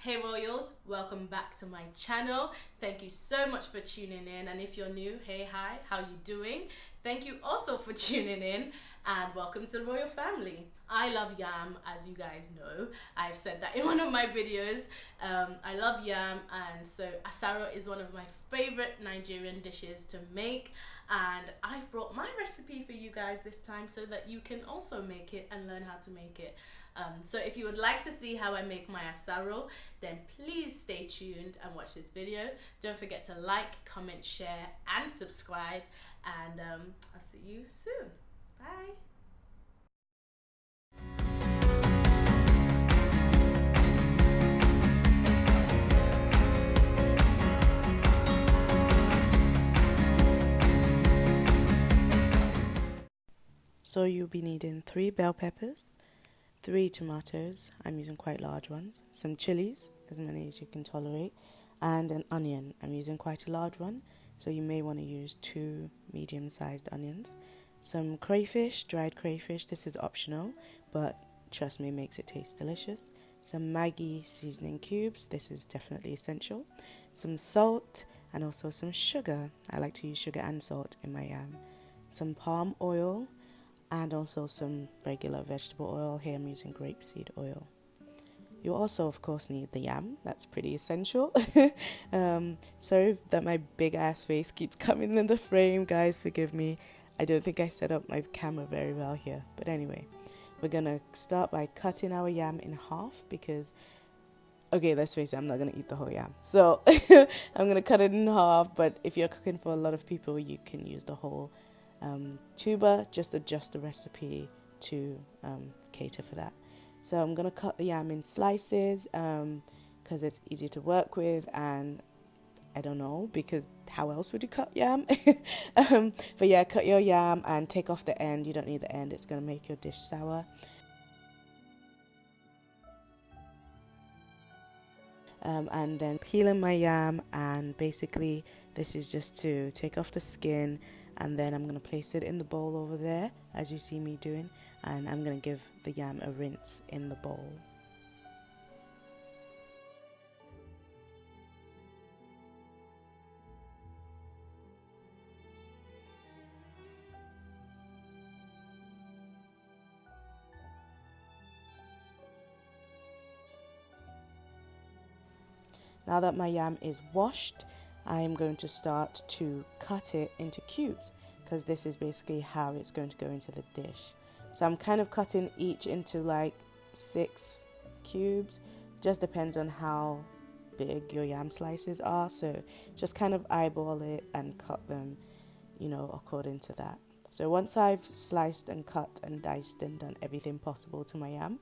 Hey Royals, welcome back to my channel. Thank you so much for tuning in, and if you're new, hey, hi, how you doing? Thank you also for tuning in, and welcome to the royal family. I love yam, as you guys know. I've said that in one of my videos. I love yam, and so Asaro is one of my favorite Nigerian dishes to make, and I've brought my recipe for you guys this time so that you can also make it and learn how to make it. So if you would like to see how I make my asaro, then please stay tuned and watch this video. Don't forget to like, comment, share, and subscribe. And I'll see you soon. Bye. So you'll be needing 3 bell peppers, 3 tomatoes, I'm using quite large ones, some chilies, as many as you can tolerate, and an onion. I'm using quite a large one, so you may want to use 2 medium-sized onions. Some crayfish, dried crayfish, this is optional, but trust me, it makes it taste delicious. Some Maggi seasoning cubes, this is definitely essential. Some salt, and also some sugar. I like to use sugar and salt in my yam. Some palm oil, and also some regular vegetable oil. Here I'm using grapeseed oil. You also of course need the yam, that's pretty essential. Sorry that my big ass face keeps coming in the frame, guys, forgive me. I don't think I set up my camera very well here, but anyway, we're gonna start by cutting our yam in half because, okay, let's face it, I'm not gonna eat the whole yam, so I'm gonna cut it in half, but if you're cooking for a lot of people, you can use the whole tuber. Just adjust the recipe to cater for that. So I'm going to cut the yam in slices because it's easy to work with, and I don't know, because how else would you cut yam? But yeah, cut your yam and take off the end. You don't need the end, it's going to make your dish sour. And then peeling my yam, and basically this is just to take off the skin, and then I'm going to place it in the bowl over there as you see me doing, and I'm going to give the yam a rinse in the bowl. Now that my yam is washed, I am going to start to cut it into cubes, because this is basically how it's going to go into the dish. So I'm kind of cutting each into like 6 cubes, just depends on how big your yam slices are, so just kind of eyeball it and cut them, you know, according to that. So once I've sliced and cut and diced and done everything possible to my yam,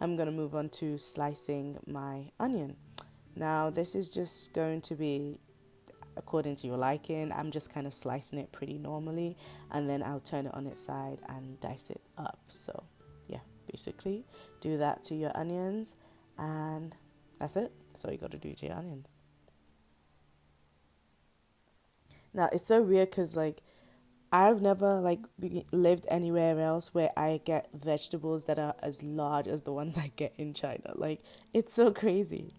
I'm going to move on to slicing my onion. Now this is just going to be according to your liking. I'm just kind of slicing it pretty normally, and then I'll turn it on its side and dice it up. So yeah, basically do that to your onions, and that's it. That's all you got to do to your onions. Now it's so weird because like I've never lived anywhere else where I get vegetables that are as large as the ones I get in China. Like, it's so crazy.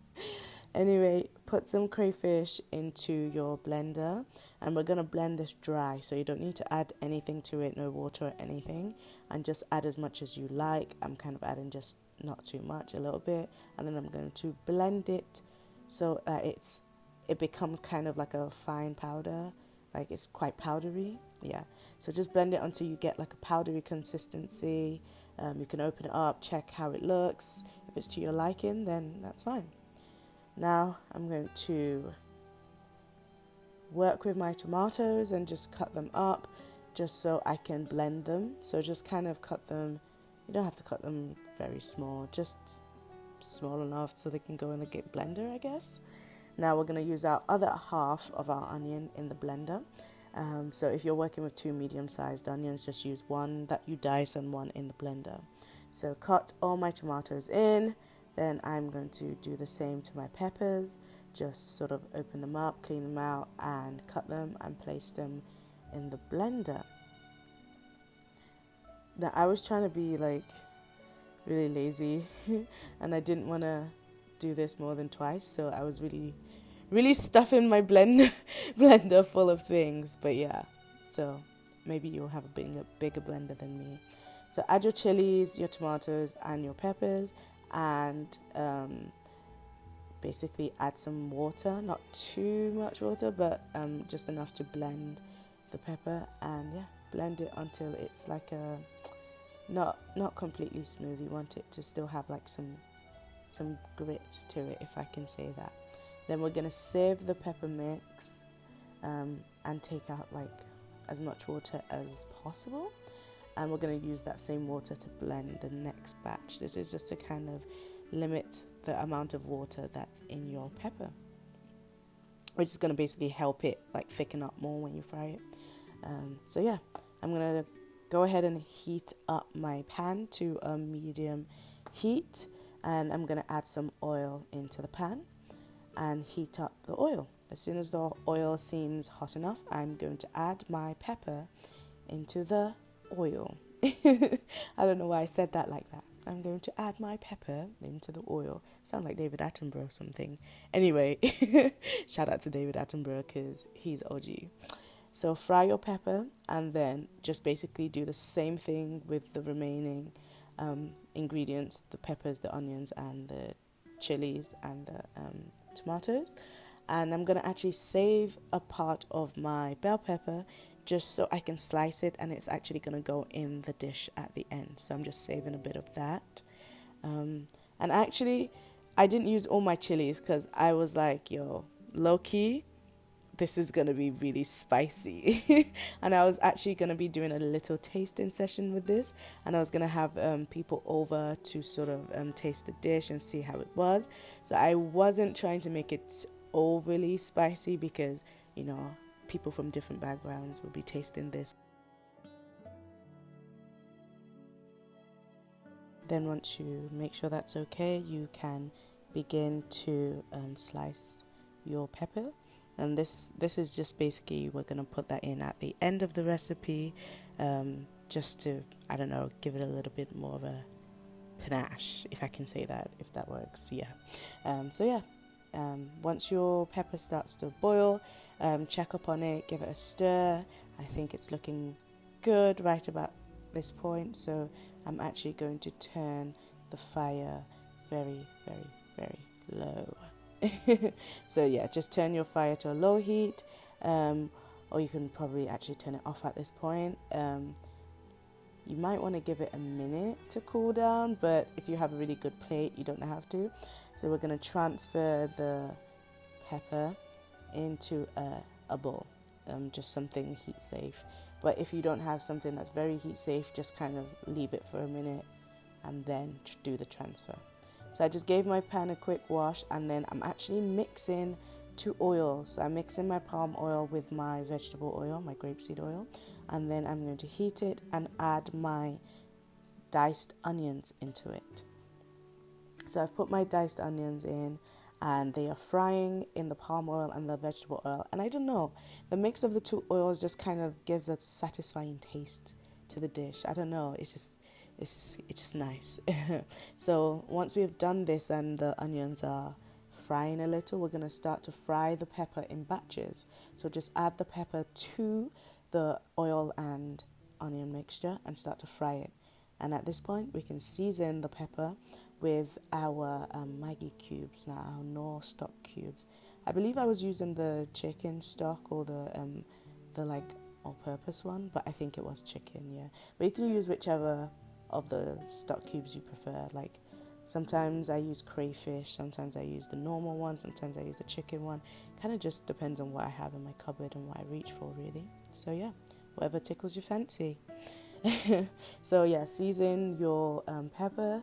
Anyway, put some crayfish into your blender, and we're going to blend this dry, so you don't need to add anything to it, no water or anything, and just add as much as you like. I'm kind of adding just not too much, a little bit, and then I'm going to blend it so that it becomes kind of like a fine powder, like it's quite powdery. Yeah, so just blend it until you get like a powdery consistency. You can open it up, check how it looks. If it's to your liking, then that's fine. Now I'm going to work with my tomatoes and just cut them up just so I can blend them. So just kind of cut them, you don't have to cut them very small, just small enough so they can go in the blender, I guess. Now we're going to use our other half of our onion in the blender. So if you're working with 2 medium-sized onions, just use one that you dice and one in the blender. So cut all my tomatoes in. Then I'm going to do the same to my peppers, just sort of open them up, clean them out, and cut them and place them in the blender. Now I was trying to be like really lazy and I didn't want to do this more than twice, so I was really stuffing my blender full of things. But yeah, so maybe you'll have a bigger blender than me. So add your chilies, your tomatoes, and your peppers, and basically add some water, not too much water, but just enough to blend the pepper, and yeah, blend it until it's like a not completely smooth. You want it to still have like some grit to it, if I can say that. Then we're gonna save the pepper mix and take out like as much water as possible, and we're going to use that same water to blend the next batch. This is just to kind of limit the amount of water that's in your pepper, which is going to basically help it like thicken up more when you fry it. So yeah, I'm going to go ahead and heat up my pan to a medium heat, and I'm going to add some oil into the pan and heat up the oil. As soon as the oil seems hot enough, I'm going to add my pepper into the oil. I don't know why I said that like that. I'm going to add my pepper into the oil. Sound like David Attenborough or something. Anyway, shout out to David Attenborough because he's OG. So fry your pepper and then just basically do the same thing with the remaining ingredients, the peppers, the onions, and the chilies, and the tomatoes. And I'm going to actually save a part of my bell pepper just so I can slice it, and it's actually going to go in the dish at the end. So I'm just saving a bit of that. And actually, I didn't use all my chilies because I was like, yo, low-key, this is going to be really spicy. And I was actually going to be doing a little tasting session with this, and I was going to have people over to sort of taste the dish and see how it was. So I wasn't trying to make it overly spicy because, you know, people from different backgrounds will be tasting this. Then once you make sure that's okay, you can begin to slice your pepper. And this is just basically, we're going to put that in at the end of the recipe, just to, I don't know, give it a little bit more of a panache, if I can say that, if that works. Yeah. Once your pepper starts to boil, check up on it, give it a stir. I think it's looking good right about this point, so I'm actually going to turn the fire very, very, very low. So yeah, just turn your fire to a low heat, or you can probably actually turn it off at this point. You might want to give it a minute to cool down, but if you have a really good plate, you don't have to. So we're going to transfer the pepper into a bowl, just something heat safe. But if you don't have something that's very heat safe, just kind of leave it for a minute and then do the transfer. So I just gave my pan a quick wash, and then I'm actually mixing 2 oils. So I'm mixing my palm oil with my vegetable oil, my grapeseed oil, and then I'm going to heat it and add my diced onions into it. So I've put my diced onions in, and they are frying in the palm oil and the vegetable oil. And I don't know, the mix of the 2 oils just kind of gives a satisfying taste to the dish. I don't know, it's just nice. So once we've done this and the onions are frying a little, we're going to start to fry the pepper in batches. So just add the pepper to the oil and onion mixture and start to fry it. And at this point, we can season the pepper with our Maggi cubes, now our Knorr stock cubes. I believe I was using the chicken stock or the like all-purpose one, but I think it was chicken, yeah. But you can use whichever of the stock cubes you prefer. Like sometimes I use crayfish, sometimes I use the normal one, sometimes I use the chicken one. Kind of just depends on what I have in my cupboard and what I reach for, really. So yeah, whatever tickles your fancy. So yeah, season your pepper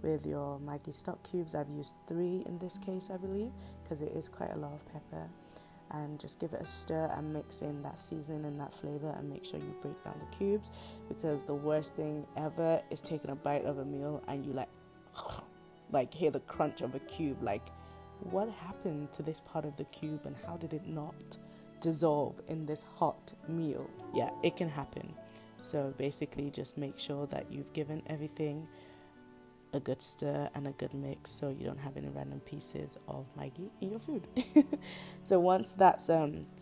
with your Maggi stock cubes. I've used 3 in this case, I believe, because it is quite a lot of pepper. And just give it a stir and mix in that seasoning and that flavor, and make sure you break down the cubes, because the worst thing ever is taking a bite of a meal and you like hear the crunch of a cube. Like, what happened to this part of the cube and how did it not dissolve in this hot meal? Yeah, it can happen. So basically just make sure that you've given everything a good stir and a good mix so you don't have any random pieces of Maggi in your food. So once that's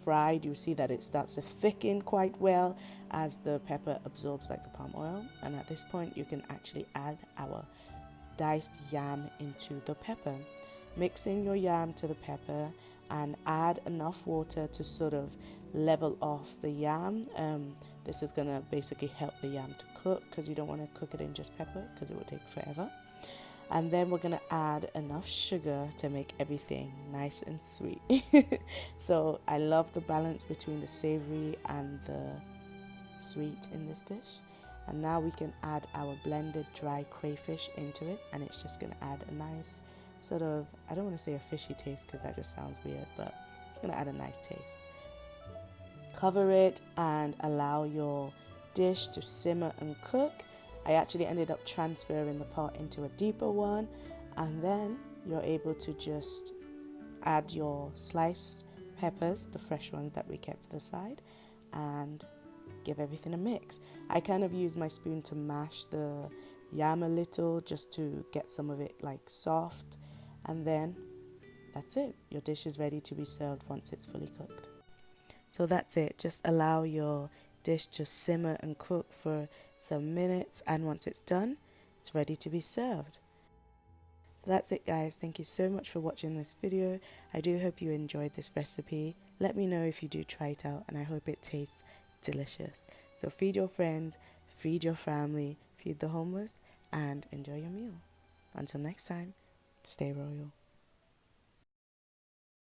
fried, you see that it starts to thicken quite well as the pepper absorbs like the palm oil. And at this point, you can actually add our diced yam into the pepper. Mix in your yam to the pepper and add enough water to sort of level off the yam. This is going to basically help the yam to cook, because you don't want to cook it in just pepper because it will take forever. And then we're going to add enough sugar to make everything nice and sweet. So I love the balance between the savory and the sweet in this dish. And now we can add our blended dry crayfish into it, and it's just going to add a nice sort of, I don't want to say a fishy taste because that just sounds weird, but it's going to add a nice taste. Cover it and allow your dish to simmer and cook. I actually ended up transferring the pot into a deeper one, and then you're able to just add your sliced peppers, the fresh ones that we kept to the side, and give everything a mix. I kind of use my spoon to mash the yam a little just to get some of it like soft, and then that's it. Your dish is ready to be served once it's fully cooked. So that's it. Just allow your dish to simmer and cook for some minutes, and once it's done, it's ready to be served. So that's it, guys. Thank you so much for watching this video. I do hope you enjoyed this recipe. Let me know if you do try it out, and I hope it tastes delicious. So feed your friends, feed your family, feed the homeless, and enjoy your meal. Until next time, stay royal.